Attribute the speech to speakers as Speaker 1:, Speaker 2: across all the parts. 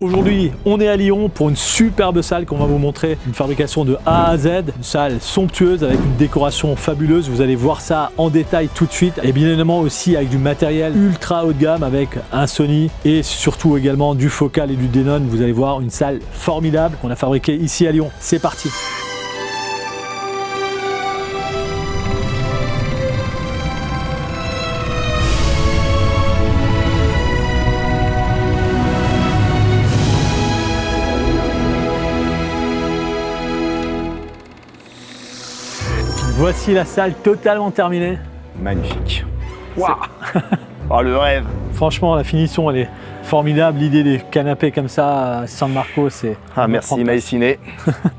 Speaker 1: Aujourd'hui, on est à Lyon pour une superbe salle qu'on va vous montrer, une fabrication de A à Z, une salle somptueuse avec une décoration fabuleuse, vous allez voir ça en détail tout de suite, et bien évidemment aussi avec du matériel ultra haut de gamme avec un Sony et surtout également du Focal et du Denon. Vous allez voir une salle formidable qu'on a fabriquée ici à Lyon. C'est parti! Voici la salle totalement terminée.
Speaker 2: Magnifique. Waouh. Oh, le rêve.
Speaker 1: Franchement, la finition, elle est formidable. L'idée des canapés comme ça à San Marco, c'est...
Speaker 2: Ah, merci Maïciné.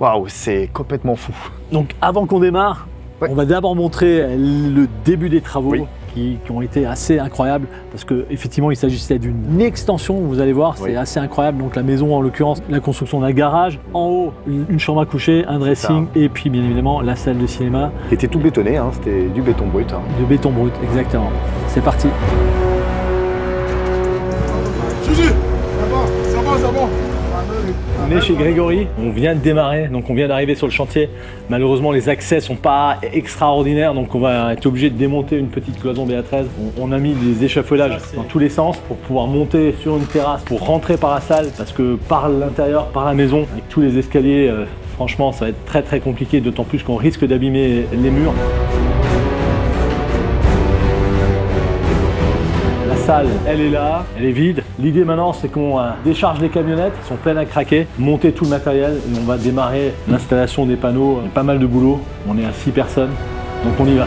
Speaker 2: Waouh, c'est complètement fou.
Speaker 1: Donc, avant qu'on démarre, on va d'abord montrer le début des travaux.
Speaker 2: Oui.
Speaker 1: Qui ont été assez incroyables parce qu'effectivement il s'agissait d'une extension, vous allez voir, c'est assez incroyable. Donc la maison, en l'occurrence, la construction d'un garage, en haut une chambre à coucher, un dressing et puis bien évidemment la salle de cinéma.
Speaker 2: Qui était tout bétonné, hein, c'était du béton brut. Hein.
Speaker 1: De béton brut, exactement. C'est parti.
Speaker 3: Gigi, c'est bon.
Speaker 1: On est chez Grégory, on vient de démarrer, donc on vient d'arriver sur le chantier. Malheureusement, les accès sont pas extraordinaires, donc on va être obligé de démonter une petite cloison BA13. On a mis des échafaudages dans tous les sens pour pouvoir monter sur une terrasse, pour rentrer par la salle, parce que par l'intérieur, par la maison, avec tous les escaliers, franchement, ça va être très très compliqué, d'autant plus qu'on risque d'abîmer les murs. La salle, elle est là, elle est vide. L'idée maintenant, c'est qu'on décharge les camionnettes, elles sont pleines à craquer, monter tout le matériel et on va démarrer l'installation des panneaux. Il y a pas mal de boulot, on est à 6 personnes, donc on y va.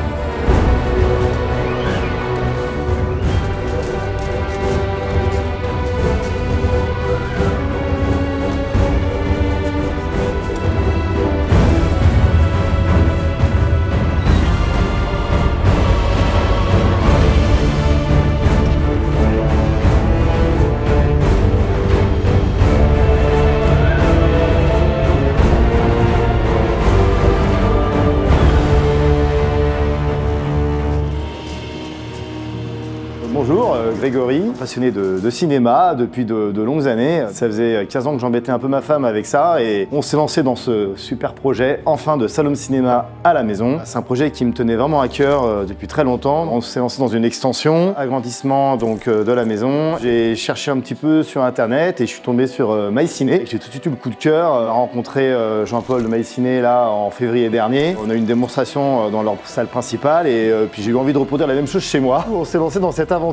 Speaker 2: Bonjour, Grégory, passionné de cinéma depuis de longues années. Ça faisait 15 ans que j'embêtais un peu ma femme avec ça et on s'est lancé dans ce super projet, enfin, de Salom Cinéma à la maison. C'est un projet qui me tenait vraiment à cœur depuis très longtemps. On s'est lancé dans une extension, agrandissement donc de la maison. J'ai cherché un petit peu sur internet et je suis tombé sur Maïciné. J'ai tout de suite eu le coup de cœur, rencontré Jean-Paul de Maïciné là en février dernier. On a eu une démonstration dans leur salle principale et puis j'ai eu envie de reproduire la même chose chez moi. On s'est lancé dans cette aventure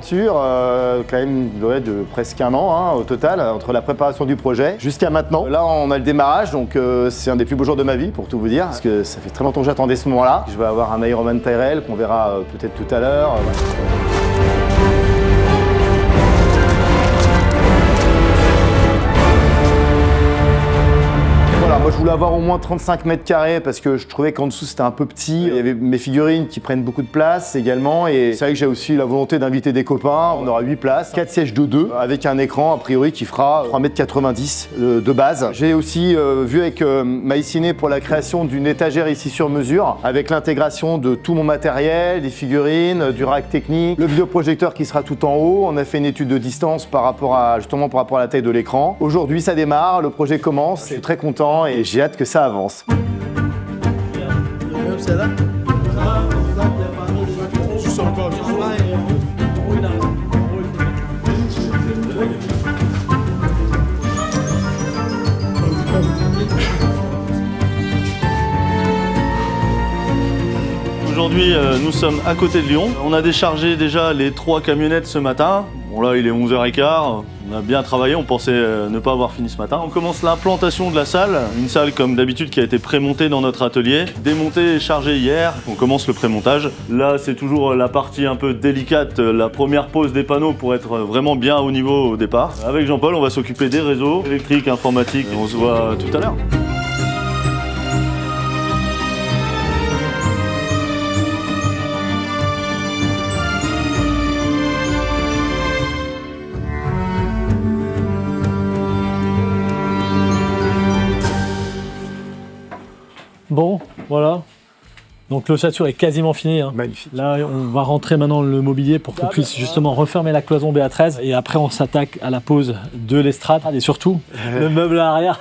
Speaker 2: quand même de presque un an hein, au total, entre la préparation du projet jusqu'à maintenant. Là on a le démarrage, donc c'est un des plus beaux jours de ma vie pour tout vous dire, parce que ça fait très longtemps que j'attendais ce moment-là. Je vais avoir un Ironman Tyrell qu'on verra peut-être tout à l'heure. Moi, je voulais avoir au moins 35 mètres carrés parce que je trouvais qu'en dessous c'était un peu petit. Il y avait mes figurines qui prennent beaucoup de place également et c'est vrai que j'ai aussi la volonté d'inviter des copains. On aura 8 places, 4 sièges de 2 avec un écran a priori qui fera 3,90 m de base. J'ai aussi vu avec Maïciné pour la création d'une étagère ici sur mesure avec l'intégration de tout mon matériel, des figurines, du rack technique, le vidéoprojecteur qui sera tout en haut. On a fait une étude de distance par rapport à la taille de l'écran. Aujourd'hui ça démarre, le projet commence, je suis très content et j'ai hâte que ça avance.
Speaker 4: Aujourd'hui, nous sommes à côté de Lyon. On a déchargé déjà les 3 camionnettes ce matin. Bon là, il est 11h15. On a bien travaillé, on pensait ne pas avoir fini ce matin. On commence l'implantation de la salle, une salle comme d'habitude qui a été prémontée dans notre atelier, démontée et chargée hier. On commence le prémontage. Là, c'est toujours la partie un peu délicate, la première pose des panneaux pour être vraiment bien au niveau au départ. Avec Jean-Paul, on va s'occuper des réseaux électriques, informatiques. On se voit tout à l'heure.
Speaker 1: Bon, voilà, Donc l'ossature est quasiment finie. Hein.
Speaker 2: Magnifique.
Speaker 1: Là, on va rentrer maintenant le mobilier pour qu'on puisse justement refermer la cloison BA13 et après on s'attaque à la pose de l'estrade et surtout le meuble à l'arrière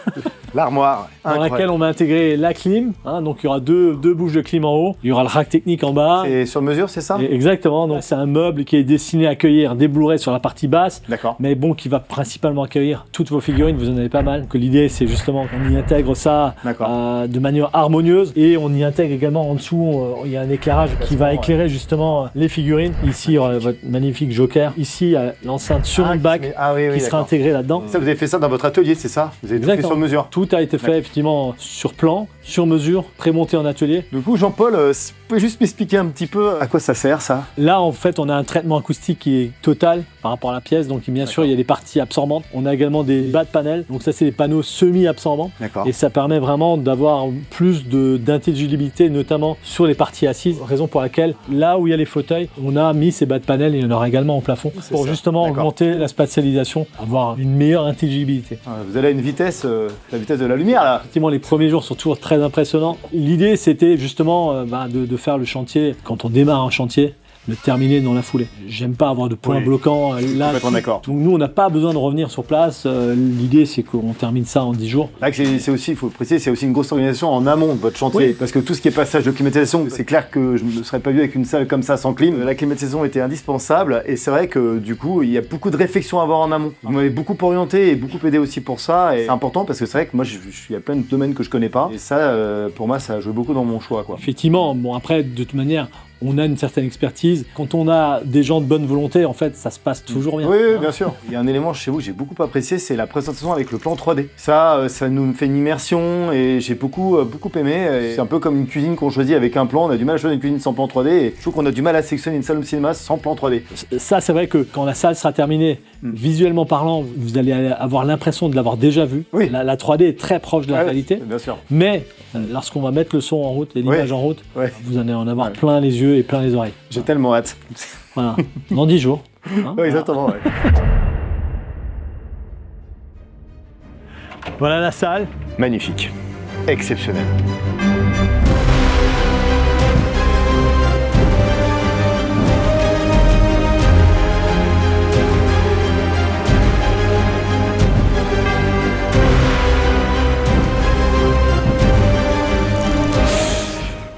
Speaker 2: L'armoire,
Speaker 1: dans
Speaker 2: incroyable.
Speaker 1: laquelle on va intégrer la clim. Hein, donc il y aura deux bouches de clim en haut, il y aura le rack technique en bas.
Speaker 2: Et sur mesure, c'est ça?
Speaker 1: Et exactement, donc c'est un meuble qui est destiné à accueillir des Blu-ray sur la partie basse,
Speaker 2: D'accord.
Speaker 1: mais bon, qui va principalement accueillir toutes vos figurines, vous en avez pas mal. Donc l'idée c'est justement qu'on y intègre ça
Speaker 2: D'accord.
Speaker 1: de manière harmonieuse et on y intègre également en dessous, il y a un éclairage qui va éclairer justement les figurines. Ici, il y aura votre magnifique Joker. Ici, il y a l'enceinte sur une bac qui sera intégrée là-dedans.
Speaker 2: Ça, vous avez fait ça dans votre atelier, c'est ça? Vous avez tout fait sur mesure?
Speaker 1: Tout a été fait effectivement sur plan, sur mesure, pré-monté en atelier.
Speaker 2: Du coup, Jean-Paul, vous pouvez juste m'expliquer un petit peu à quoi ça sert, ça?
Speaker 1: Là, en fait, on a un traitement acoustique qui est total par rapport à la pièce. Donc, bien sûr, il y a des parties absorbantes. On a également des bas de panel. Donc, ça, c'est des panneaux semi-absorbants.
Speaker 2: D'accord.
Speaker 1: Et ça permet vraiment d'avoir plus d'intelligibilité, notamment sur les parties assises. Raison pour laquelle, là où il y a les fauteuils, on a mis ces bas de panel et il y en aura également au plafond pour justement augmenter la spatialisation, avoir une meilleure intelligibilité.
Speaker 2: Vous allez à une vitesse, la vitesse de la lumière, là.
Speaker 1: Effectivement, les premiers jours sont toujours très impressionnants. L'idée, c'était justement de faire le chantier, quand on démarre un chantier, le terminer dans la foulée. J'aime pas avoir de points bloquants. Là,
Speaker 2: d'accord.
Speaker 1: donc nous, on n'a pas besoin de revenir sur place. L'idée, c'est qu'on termine ça en 10 jours.
Speaker 2: Là, c'est aussi, il faut préciser, c'est aussi une grosse organisation en amont de votre chantier.
Speaker 1: Oui.
Speaker 2: Parce que tout ce qui est passage de climatisation, c'est clair que je ne me serais pas vu avec une salle comme ça sans clim. La climatisation était indispensable et c'est vrai que du coup, il y a beaucoup de réflexions à avoir en amont. Vous m'avez beaucoup orienté et beaucoup aidé aussi pour ça. Et c'est important parce que c'est vrai que moi, il y a plein de domaines que je connais pas. Et ça, pour moi, ça a joué beaucoup dans mon choix, quoi.
Speaker 1: Effectivement, bon après, de toute manière, on a une certaine expertise. Quand on a des gens de bonne volonté, en fait, ça se passe toujours bien.
Speaker 2: Oui, bien sûr. Il y a un élément chez vous que j'ai beaucoup apprécié, c'est la présentation avec le plan 3D. Ça nous fait une immersion et j'ai beaucoup aimé. Et c'est un peu comme une cuisine qu'on choisit avec un plan. On a du mal à choisir une cuisine sans plan 3D et je trouve qu'on a du mal à sélectionner une salle de cinéma sans plan 3D.
Speaker 1: Ça, c'est vrai que quand la salle sera terminée, visuellement parlant, vous allez avoir l'impression de l'avoir déjà vue.
Speaker 2: Oui.
Speaker 1: La 3D est très proche de la réalité.
Speaker 2: Bien sûr.
Speaker 1: Mais lorsqu'on va mettre le son en route et l'image en route, vous allez en avoir plein les yeux et plein les oreilles.
Speaker 2: J'ai tellement hâte.
Speaker 1: Voilà. Dans 10 jours. Hein,
Speaker 2: Oui, exactement.
Speaker 1: Voilà la salle.
Speaker 2: Magnifique. Exceptionnel.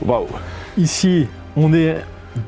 Speaker 2: Waouh.
Speaker 1: Ici, on est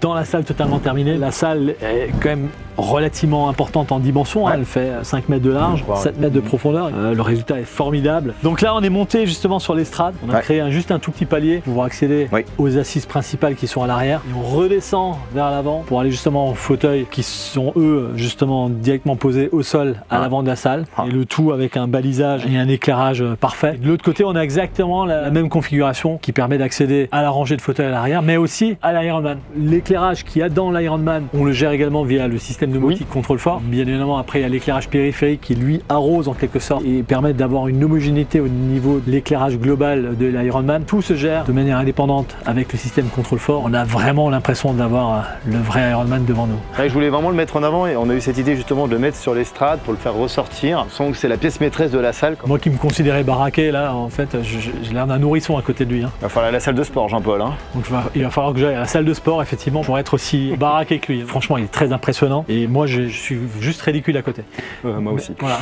Speaker 1: dans la salle totalement terminée. La salle est quand même relativement importante en dimension, elle fait 5 mètres de large, 7 mètres de profondeur, le résultat est formidable. Donc là on est monté justement sur l'estrade, on a créé juste un tout petit palier pour pouvoir accéder aux assises principales qui sont à l'arrière et on redescend vers l'avant pour aller justement aux fauteuils qui sont eux justement directement posés au sol à l'avant de la salle et le tout avec un balisage et un éclairage parfait. De l'autre côté on a exactement la même configuration qui permet d'accéder à la rangée de fauteuils à l'arrière mais aussi à l'Ironman. L'éclairage qu'il y a dans l'Ironman, on le gère également via le système domotique contrôle fort. Bien évidemment, après, il y a l'éclairage périphérique qui lui arrose en quelque sorte et permet d'avoir une homogénéité au niveau de l'éclairage global de l'Ironman. Tout se gère de manière indépendante avec le système contrôle fort. On a vraiment l'impression d'avoir le vrai Ironman devant nous.
Speaker 2: Ouais, je voulais vraiment le mettre en avant et on a eu cette idée justement de le mettre sur l'estrade pour le faire ressortir. Sans que c'est la pièce maîtresse de la salle.
Speaker 1: Moi qui me considérais baraqué, là, en fait, j'ai l'air d'un nourrisson à côté de lui. Hein.
Speaker 2: Il va falloir la salle de sport, Jean-Paul. Hein.
Speaker 1: Donc il va falloir que j'aille à la salle de sport, effectivement, pour être aussi baraqué que lui. Franchement, il est très impressionnant et moi, je suis juste ridicule à côté.
Speaker 2: Moi aussi.
Speaker 1: Voilà.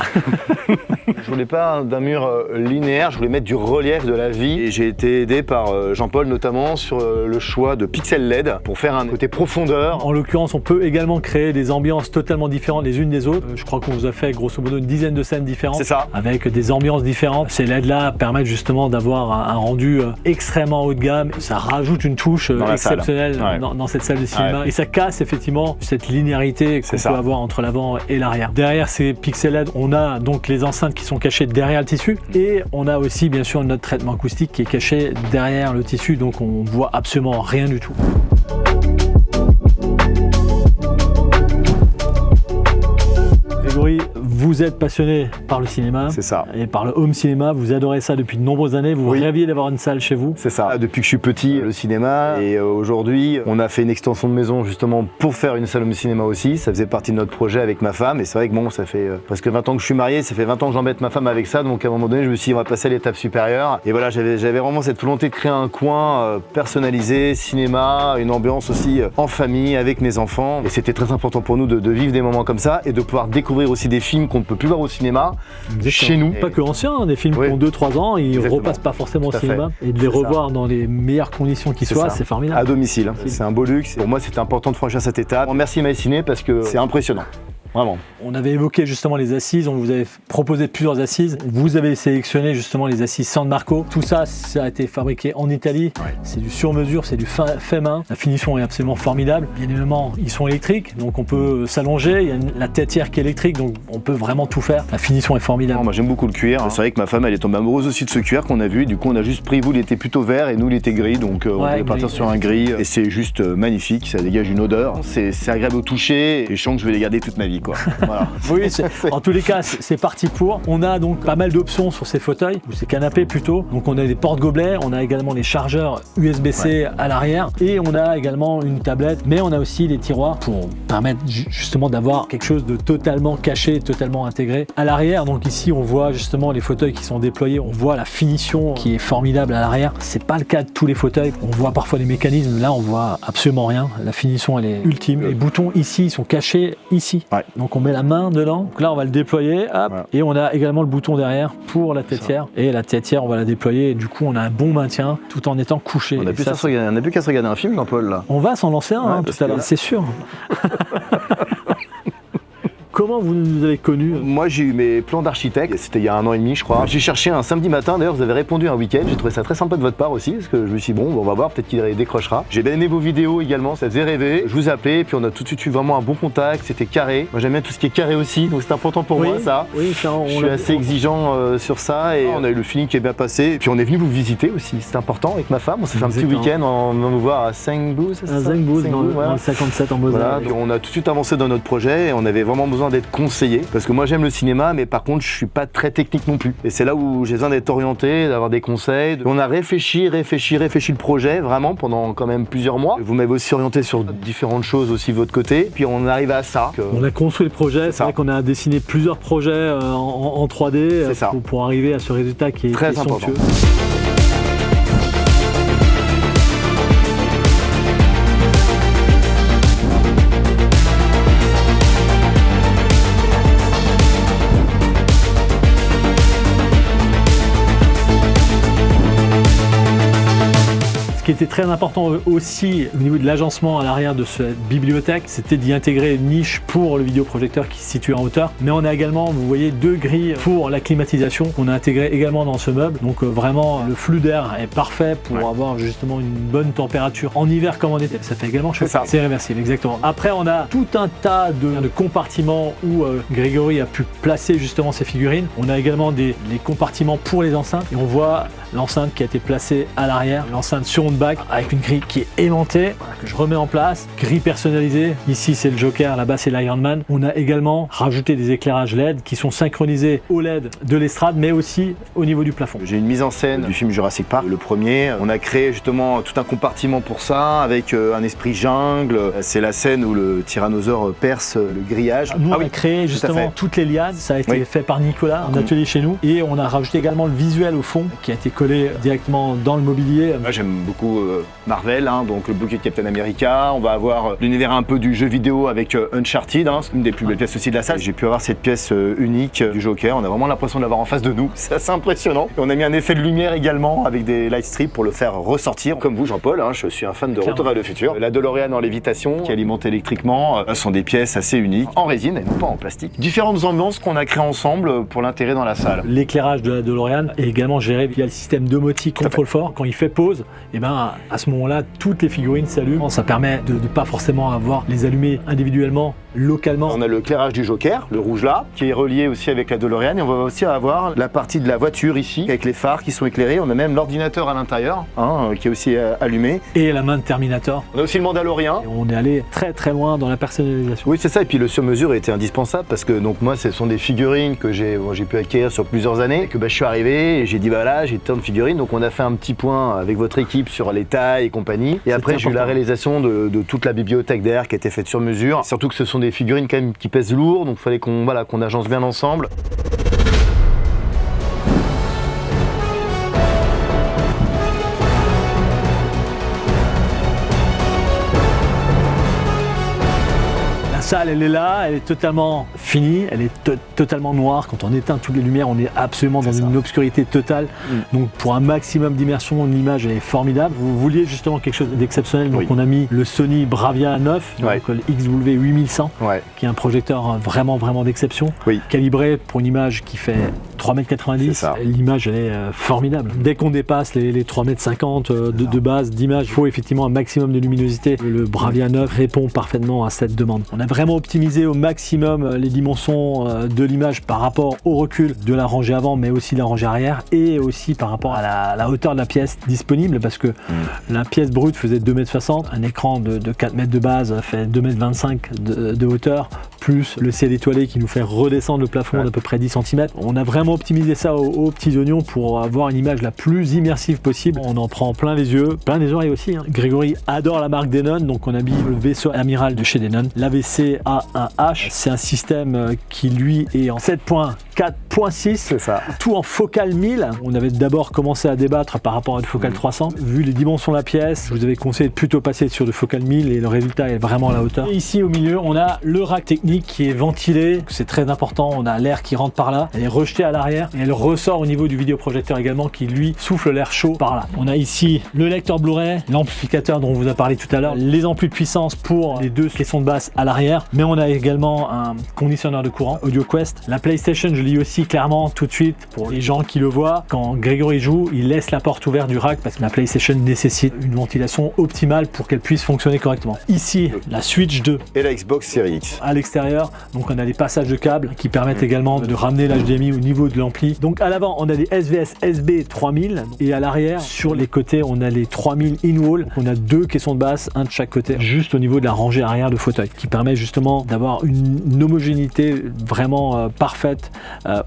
Speaker 2: Je voulais pas d'un mur linéaire, je voulais mettre du relief de la vie. Et j'ai été aidé par Jean-Paul notamment sur le choix de pixels LED pour faire un côté profondeur.
Speaker 1: En l'occurrence, on peut également créer des ambiances totalement différentes les unes des autres. Je crois qu'on vous a fait grosso modo une dizaine de scènes différentes.
Speaker 2: C'est ça.
Speaker 1: Avec des ambiances différentes. Ces LED-là permettent justement d'avoir un rendu extrêmement haut de gamme. Ça rajoute une touche exceptionnelle dans cette salle de cinéma. Et ça casse effectivement cette linéarité qu'on peut avoir entre l'avant et l'arrière. Derrière ces pixels LED, on a donc les enceintes qui sont cachées derrière le tissu et on a aussi bien sûr notre traitement acoustique qui est caché derrière le tissu, donc on voit absolument rien du tout. Grégory, vous Vous êtes passionné par le cinéma.
Speaker 2: C'est ça.
Speaker 1: Et par le home cinéma, vous adorez ça depuis de nombreuses années. Vous rêviez d'avoir une salle chez vous.
Speaker 2: C'est ça. Depuis que je suis petit, le cinéma. Et aujourd'hui, on a fait une extension de maison justement pour faire une salle home cinéma aussi. Ça faisait partie de notre projet avec ma femme. Et c'est vrai que bon, ça fait presque 20 ans que je suis marié. Ça fait 20 ans que j'embête ma femme avec ça. Donc à un moment donné, je me suis dit, on va passer à l'étape supérieure. Et voilà, j'avais vraiment cette volonté de créer un coin personnalisé, cinéma, une ambiance aussi en famille, avec mes enfants. Et c'était très important pour nous de vivre des moments comme ça et de pouvoir découvrir aussi des films qu'on ne peut plus voir au cinéma chez nous.
Speaker 1: Pas que anciens, hein, des films qui ont 2-3 ans, ils ne repassent pas forcément au cinéma. Et de les revoir dans les meilleures conditions qui soient, c'est formidable.
Speaker 2: À domicile, c'est un beau luxe. Pour moi, c'était important de franchir cette étape. Merci MyCiné parce que c'est impressionnant. Vraiment.
Speaker 1: On avait évoqué justement les assises, on vous avait proposé plusieurs assises. Vous avez sélectionné justement les assises San Marco. Tout ça, ça a été fabriqué en Italie. Ouais. C'est du sur-mesure, c'est du fait main. La finition est absolument formidable. Bien évidemment, ils sont électriques, donc on peut s'allonger. Il y a la têtière qui est électrique, donc on peut vraiment tout faire. La finition est formidable.
Speaker 2: Non, moi j'aime beaucoup le cuir. C'est vrai que ma femme, elle est tombée amoureuse aussi de ce cuir qu'on a vu. Du coup, on a juste pris, vous, il était plutôt vert et nous, il était gris. Donc on voulait partir sur un gris. Et c'est juste magnifique. Ça dégage une odeur. C'est agréable au toucher. Et je sens que je vais les garder toute ma vie, quoi. Voilà.
Speaker 1: Oui, en tous les cas, c'est parti pour. On a donc pas mal d'options sur ces fauteuils, ou ces canapés plutôt. Donc on a des porte-gobelets, on a également les chargeurs USB-C à l'arrière, et on a également une tablette, mais on a aussi des tiroirs pour permettre justement d'avoir quelque chose de totalement caché, totalement intégré à l'arrière. Donc ici, on voit justement les fauteuils qui sont déployés, on voit la finition qui est formidable à l'arrière. C'est pas le cas de tous les fauteuils. On voit parfois les mécanismes, là on voit absolument rien. La finition, elle est ultime. Les boutons ici, ils sont cachés ici. Ouais. Donc on met la main dedans, donc là on va le déployer, hop, et on a également le bouton derrière pour la têtière, et la têtière on va la déployer, et du coup on a un bon maintien tout en étant couché.
Speaker 2: On n'a plus qu'à se regarder un film, Jean-Paul, là.
Speaker 1: On va s'en lancer un tout à l'heure, c'est sûr. Comment vous nous avez connus?
Speaker 2: Moi, j'ai eu mes plans d'architecte, c'était il y a 1 an et demi, je crois. J'ai cherché un samedi matin, d'ailleurs, vous avez répondu un week-end. J'ai trouvé ça très sympa de votre part aussi, parce que je me suis dit, bon, on va voir, peut-être qu'il décrochera. J'ai bien aimé vos vidéos également, ça faisait rêver. Je vous ai appelé, et puis on a tout de suite eu vraiment un bon contact, c'était carré. Moi, j'aime bien tout ce qui est carré aussi, donc c'est important pour moi, ça.
Speaker 1: Oui, ça,
Speaker 2: je suis assez exigeant sur ça, et on a eu le feeling qui est bien passé. Et puis on est venu vous visiter aussi, c'est important, avec ma femme. On s'est fait un petit week-end, on va nous voir à Saint-Bouze, c'est ça?
Speaker 1: À Saint-Bouze, dans le 57 en Moselle.
Speaker 2: Voilà, on a tout de suite avancé dans notre projet, et on avait vraiment besoin d'être conseillé. Parce que moi j'aime le cinéma, mais par contre je suis pas très technique non plus. Et c'est là où j'ai besoin d'être orienté, d'avoir des conseils. On a réfléchi le projet vraiment pendant quand même plusieurs mois. Vous m'avez aussi orienté sur différentes choses aussi de votre côté. Puis on arrive à ça.
Speaker 1: On a construit le projet, c'est vrai qu'on a dessiné plusieurs projets en 3D pour arriver à ce résultat qui est
Speaker 2: très somptueux.
Speaker 1: Ce qui était très important aussi au niveau de l'agencement à l'arrière de cette bibliothèque, c'était d'y intégrer une niche pour le vidéoprojecteur qui se situe en hauteur. Mais on a également, vous voyez, 2 grilles pour la climatisation qu'on a intégré également dans ce meuble. Donc vraiment, le flux d'air est parfait pour avoir justement une bonne température en hiver comme en été. Ça fait également chaud. C'est réversible, exactement. Après, on a tout un tas de compartiments où Grégory a pu placer justement ses figurines. On a également les compartiments pour les enceintes et on voit l'enceinte qui a été placée à l'arrière, l'enceinte sur on back avec une grille qui est aimantée, que je remets en place, grille personnalisée. Ici c'est le Joker, là-bas c'est l'Iron Man. On a également rajouté des éclairages LED qui sont synchronisés au LED de l'estrade, mais aussi au niveau du plafond.
Speaker 2: J'ai une mise en scène du film Jurassic Park, le premier. On a créé justement tout un compartiment pour ça, avec un esprit jungle. C'est la scène où le tyrannosaure perce le grillage.
Speaker 1: Nous on a créé justement toutes les lianes, ça a été fait par Nicolas, en atelier chez nous, et on a rajouté également le visuel au fond qui a été collé directement dans le mobilier.
Speaker 2: Moi j'aime beaucoup Marvel, donc le bouquet de Captain America. On va avoir l'univers un peu du jeu vidéo avec Uncharted, c'est une des plus belles pièces aussi de la salle. J'ai pu avoir cette pièce unique du Joker. On a vraiment l'impression de l'avoir en face de nous. C'est assez impressionnant. Et on a mis un effet de lumière également avec des light strips pour le faire ressortir. Comme vous, Jean-Paul, je suis un fan de Retour vers le futur. La DeLorean en lévitation qui alimente électriquement sont des pièces assez uniques en résine et non pas en plastique. Différentes ambiances qu'on a créées ensemble pour l'intégrer dans la salle.
Speaker 1: L'éclairage de la DeLorean est également géré via le système système domotique contrôle fort. Quand il fait pause, et ben à ce moment-là, toutes les figurines s'allument. Ça permet de ne pas forcément avoir les allumer individuellement, localement.
Speaker 2: On a le clairage du Joker, le rouge là, qui est relié aussi avec la DeLorean. Et on va aussi avoir la partie de la voiture ici, avec les phares qui sont éclairés. On a même l'ordinateur à l'intérieur, qui est aussi allumé.
Speaker 1: Et la main de Terminator.
Speaker 2: On a aussi le Mandalorian.
Speaker 1: Et on est allé très très loin dans la personnalisation.
Speaker 2: Oui, c'est ça. Et puis le sur-mesure était indispensable parce que donc moi, ce sont des figurines que j'ai pu acquérir sur plusieurs années. Et que je suis arrivé et j'ai dit voilà, j'ai tant de figurines. Donc on a fait un petit point avec votre équipe sur les tailles et compagnie. Et après, j'ai eu la réalisation de toute la bibliothèque derrière qui a été faite sur mesure. Surtout que ce sont des figurines quand même qui pèsent lourd, donc il fallait qu'on agence bien ensemble.
Speaker 1: La salle, elle est là, elle est totalement finie, elle est totalement noire. Quand on éteint toutes les lumières, on est absolument dans une obscurité totale. Donc pour un maximum d'immersion, l'image est formidable. Vous vouliez justement quelque chose d'exceptionnel, donc on a mis le Sony Bravia 9, donc le XW8100, qui est un projecteur vraiment d'exception, calibré pour une image qui fait 3,90 m. L'image, elle est formidable. Dès qu'on dépasse les 3,50 m de base d'image, il faut effectivement un maximum de luminosité. Le Bravia 9 répond parfaitement à cette demande. On a vraiment optimisé au maximum les dimensions de l'image par rapport au recul de la rangée avant, mais aussi de la rangée arrière, et aussi par rapport à la hauteur de la pièce disponible, parce que la pièce brute faisait 2,60 m, un écran de 4 mètres de base fait 2,25 m de hauteur, plus le ciel étoilé qui nous fait redescendre le plafond d'à peu près 10 cm. On a vraiment optimisé ça aux petits oignons pour avoir une image la plus immersive possible. On en prend plein les yeux, plein les oreilles aussi. Grégory adore la marque Denon, donc on a mis le vaisseau amiral de chez Denon. L'AVC A1H, c'est un système qui lui est en 7.4.6,
Speaker 2: c'est ça.
Speaker 1: Tout en focale 1000. On avait d'abord commencé à débattre par rapport à une focale 300. Vu les dimensions de la pièce, je vous avais conseillé de plutôt passer sur de focale 1000 et le résultat est vraiment à la hauteur. Et ici au milieu, on a le rack technique qui est ventilé, c'est très important. On a l'air qui rentre par là, elle est rejetée à l'arrière et elle ressort au niveau du vidéoprojecteur également qui lui souffle l'air chaud par là. On a ici le lecteur Blu-ray, l'amplificateur dont on vous a parlé tout à l'heure, les amplis de puissance pour les deux caissons de basse à l'arrière, mais on a également un conditionneur de courant AudioQuest. La PlayStation, je lis aussi clairement tout de suite pour les gens qui le voient. Quand Grégory joue, il laisse la porte ouverte du rack parce que la PlayStation nécessite une ventilation optimale pour qu'elle puisse fonctionner correctement. Ici, la Switch 2
Speaker 2: et la Xbox Series X.
Speaker 1: À l'extérieur, donc on a des passages de câbles qui permettent également de ramener l'HDMI au niveau de l'ampli. Donc à l'avant, on a des SVS SB 3000 et à l'arrière, sur les côtés, on a les 3000 in-wall. On a deux caissons de basse, un de chaque côté, juste au niveau de la rangée arrière de fauteuil, qui permet justement d'avoir une homogénéité vraiment parfaite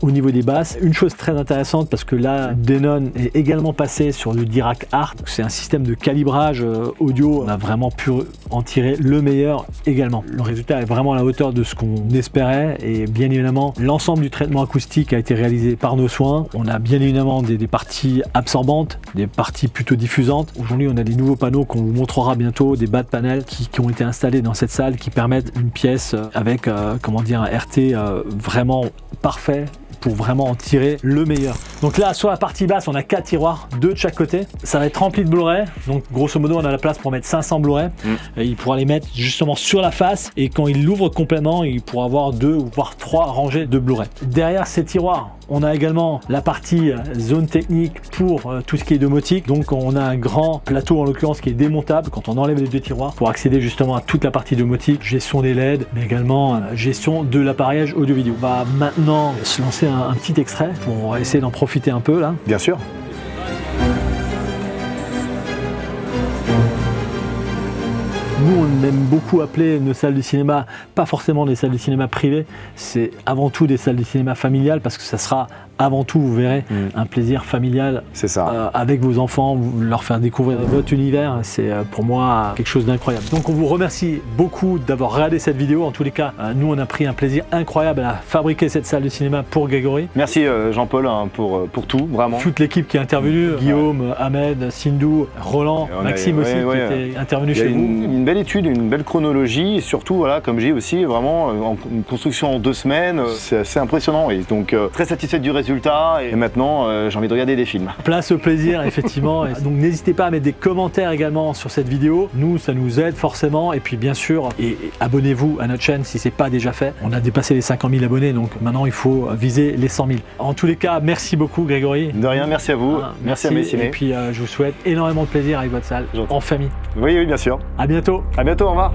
Speaker 1: au niveau des basses. Une chose très intéressante, parce que là, Denon est également passé sur le Dirac Art. C'est un système de calibrage audio. On a vraiment pu en tirer le meilleur également. Le résultat est vraiment à la hauteur de ce qu'on espérait, et bien évidemment, l'ensemble du traitement acoustique a été réalisé par nos soins. On a bien évidemment des parties absorbantes, des parties plutôt diffusantes. Aujourd'hui, on a des nouveaux panneaux qu'on vous montrera bientôt, des bas de panel qui ont été installés dans cette salle, qui permettent une pièce avec un RT vraiment parfait pour vraiment en tirer le meilleur. Donc là, sur la partie basse, on a 4 tiroirs, 2 de chaque côté. Ça va être rempli de Blu-ray. Donc grosso modo, on a la place pour mettre 500 Blu-ray. Il pourra les mettre justement sur la face, et quand il l'ouvre complètement, il pourra avoir 2 ou voire 3 rangées de Blu-ray. Derrière ces tiroirs, on a également la partie zone technique pour tout ce qui est domotique. Donc on a un grand plateau en l'occurrence qui est démontable quand on enlève les 2 tiroirs pour accéder justement à toute la partie domotique, gestion des LED, mais également gestion de l'appareillage audio-vidéo. On va maintenant se lancer un petit extrait pour essayer d'en profiter un peu là.
Speaker 2: Bien sûr.
Speaker 1: Nous, on aime beaucoup appeler nos salles de cinéma, pas forcément des salles de cinéma privées, c'est avant tout des salles de cinéma familiales, parce que ça sera avant tout, vous verrez, un plaisir familial.
Speaker 2: C'est ça.
Speaker 1: Avec vos enfants, leur faire découvrir votre univers, c'est pour moi quelque chose d'incroyable. Donc on vous remercie beaucoup d'avoir regardé cette vidéo. En tous les cas, nous on a pris un plaisir incroyable à fabriquer cette salle de cinéma pour Grégory.
Speaker 2: Merci Jean-Paul pour tout, vraiment.
Speaker 1: Toute l'équipe qui est intervenue, Guillaume, Ahmed, Sindou, Roland, Maxime aussi, qui était intervenu chez vous.
Speaker 2: Une belle belle étude, une belle chronologie, et surtout, voilà, comme j'ai aussi, vraiment, une construction en 2 semaines, c'est assez impressionnant. Et donc, très satisfait du résultat, et maintenant, j'ai envie de regarder des films.
Speaker 1: Place au plaisir, effectivement. Et donc n'hésitez pas à mettre des commentaires également sur cette vidéo. Nous, ça nous aide forcément. Et puis bien sûr, et abonnez-vous à notre chaîne si ce n'est pas déjà fait. On a dépassé les 50 000 abonnés, donc maintenant il faut viser les 100 000. En tous les cas, merci beaucoup Grégory.
Speaker 2: De rien, merci à vous. Merci à mes ciné.
Speaker 1: Et puis je vous souhaite énormément de plaisir avec votre salle, en famille.
Speaker 2: Oui, bien sûr.
Speaker 1: À bientôt.
Speaker 2: À bientôt, au revoir.